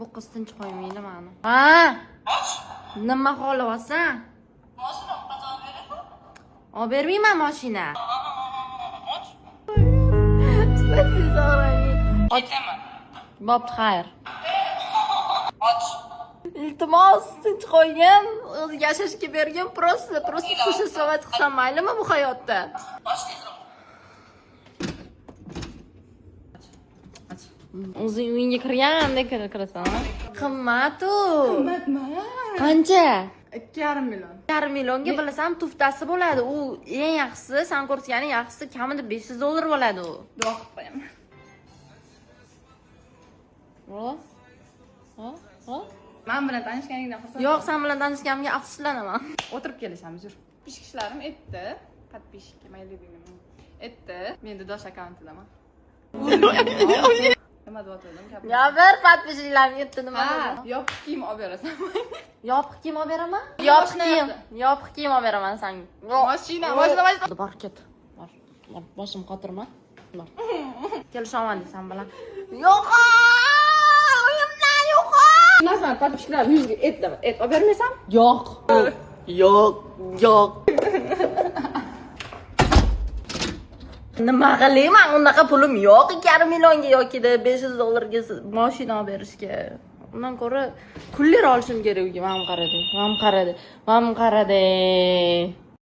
Bu qiz tinch qo'ymaydi meni. Ha? Nima xohlayapsan? Mashina qachon berasan? Olib bermayman mashina. Ketaman. Bo'pti, xayr. Och. Iltimos, tinch qo'ygin. O'zi yashashga bergin, просто существовать qilsam maylimi bu hayotda? Och tezroq. O'zing uyingga kirgandek kirasan, ha? Qimmat-u. Qimmatmi? Qancha? 2,5 million. 2,5 millionga bilasan, tuftasi bo'ladi. U eng yaxshisi, san ko'rsatganing yaxshisi kamida $500 bo'ladi u. Duo qilib qo'yaman. Ha? Men bilan tanishganingdan xursand. Yo'q, sen bilan tanishganimga afsuslanaman. O'tirib kelishamiz, yur. Pishkishlarim etdi. Подписчики mayli deyman. Etdi. Men Dosh akkaunt'idaman. Nima deyotgandim? Ya bir подписчикlarni yetdi nima Ha, dedi? yopiq kiyim olib berasan. Yopiq kiyim olib beraman? Yopiq Yopiq kiyim olib beraman senga. Mashina. Bor ket. Bor. Boshim qotirma. Bor. Kelishaman desam bilan. Yo'q! Uyimdan yo'q! Nasan подписчиklarim 100 ga et olib bermaysan? Yo'q. Yo'q. Nima qilayman? Unaqa pulim yo'q. 2,5 millionga yoki-da $500 ga mashina olib berishga. Undan ko'ra kullir olishim kerak. Mana qaradi.